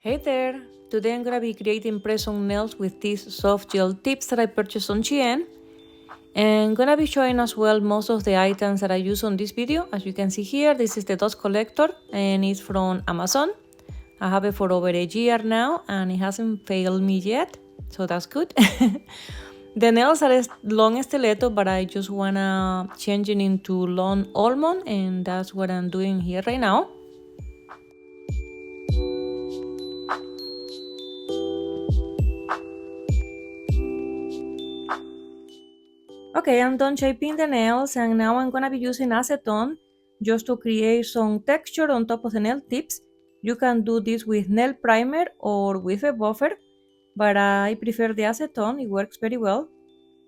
Hey there! Today I'm gonna be creating press-on nails with these soft gel tips that I purchased on SHEIN, and gonna be showing as well most of the items that I use on this video. As you can see here, this is the dust collector and it's from Amazon. I have it for over a year now and it hasn't failed me yet, so that's good. The nails are long stiletto, but I just wanna change it into long almond, and that's what I'm doing here right now. Okay, I'm done shaping the nails and now I'm gonna be using acetone just to create some texture on top of the nail tips. You can do this with nail primer or with a buffer, but I prefer the acetone, it works very well.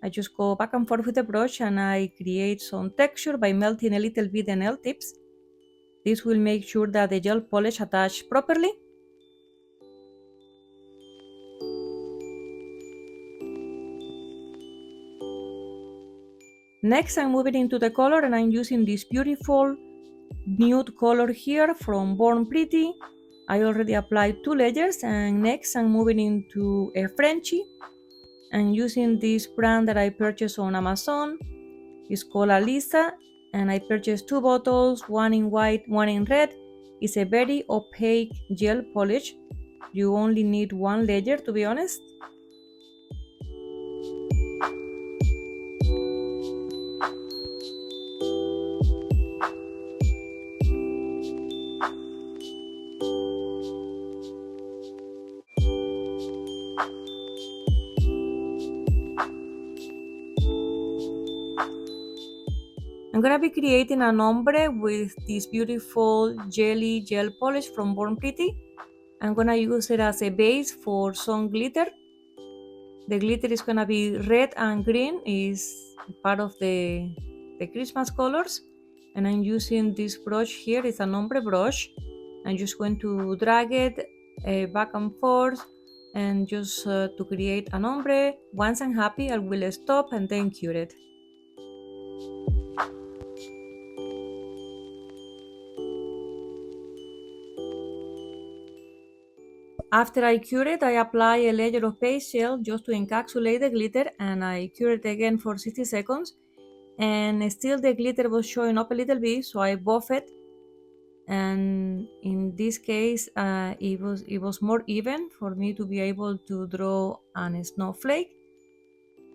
I just go back and forth with the brush and I create some texture by melting a little bit the nail tips. This will make sure that the gel polish attach properly. Next, I'm moving into the color and I'm using this beautiful nude color here from Born Pretty. I already applied 2 layers, and next I'm moving into a Frenchie and using this brand that I purchased on Amazon. It's called Alisa, and I purchased 2 bottles, one in white, one in red. It's a very opaque gel polish. You only need 1 layer, to be honest. I'm gonna be creating an ombre with this beautiful jelly gel polish from Born Pretty. I'm gonna use it as a base for some glitter. The glitter is gonna be red and green, is part of the Christmas colors. And I'm using this brush here, it's an ombre brush. I'm just going to drag it back and forth and just to create an ombre. Once I'm happy, I will stop and then cure it. After I cure it, I apply a layer of base gel just to encapsulate the glitter, and I cure it again for 60 seconds. And still the glitter was showing up a little bit, so I buff it. And in this case, it was more even for me to be able to draw a snowflake.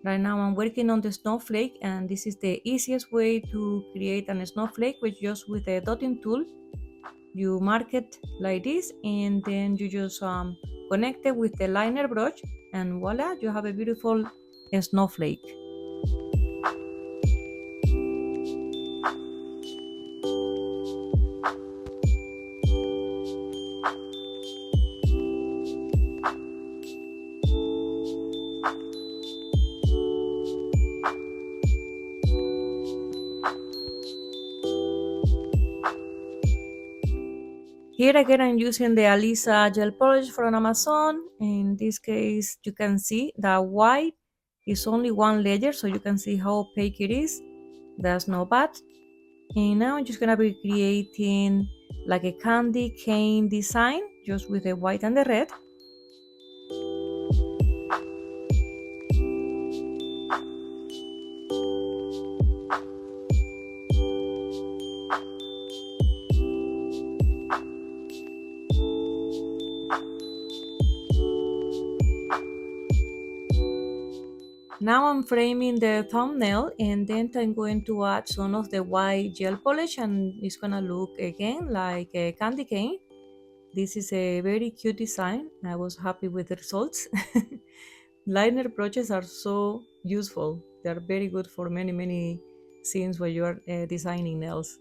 Right now I'm working on the snowflake, and this is the easiest way to create a snowflake, which just with a dotting tool. You mark it like this, and then you just connect it with the liner brush, and voila, you have a beautiful snowflake. Here again, I'm using the Alisa gel polish from Amazon. In this case, you can see that white is only 1 layer, so you can see how opaque it is. That's not bad. And now I'm just gonna be creating like a candy cane design, just with the white and the red. Now I'm framing the thumbnail, and then I'm going to add some of the white gel polish, and it's gonna look again like a candy cane. This is a very cute design. I was happy with the results. Liner brushes are so useful. They are very good for many scenes where you are designing nails.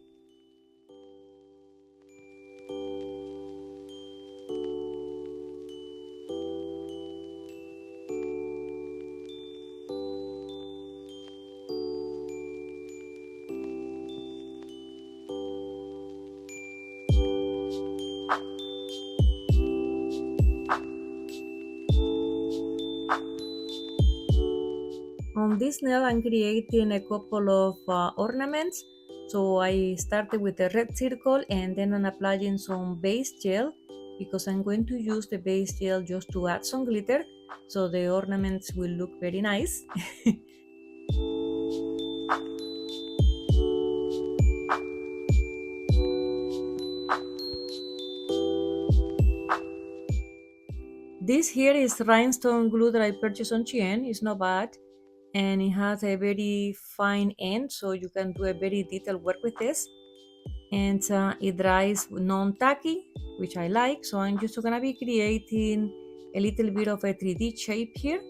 On this nail, I'm creating a couple of ornaments. So I started with a red circle, and then I'm applying some base gel because I'm going to use the base gel just to add some glitter, so the ornaments will look very nice. This here is rhinestone glue that I purchased on SHEIN. It's not bad, and it has a very fine end, so you can do a very detailed work with this. And it dries non-tacky, which I like, so I'm just gonna be creating a little bit of a 3D shape here.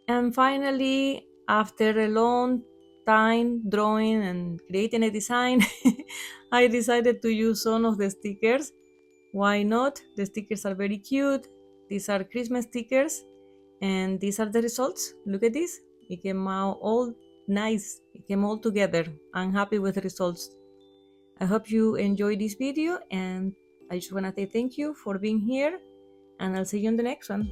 And finally, after a long time drawing and creating a design, I decided to use some of the stickers. Why not? The stickers are very cute. These are Christmas stickers, and these are the results. Look at this. It came out all nice. It came all together. I'm happy with the results. I hope you enjoyed this video, and I just want to say thank you for being here, and I'll see you in the next one.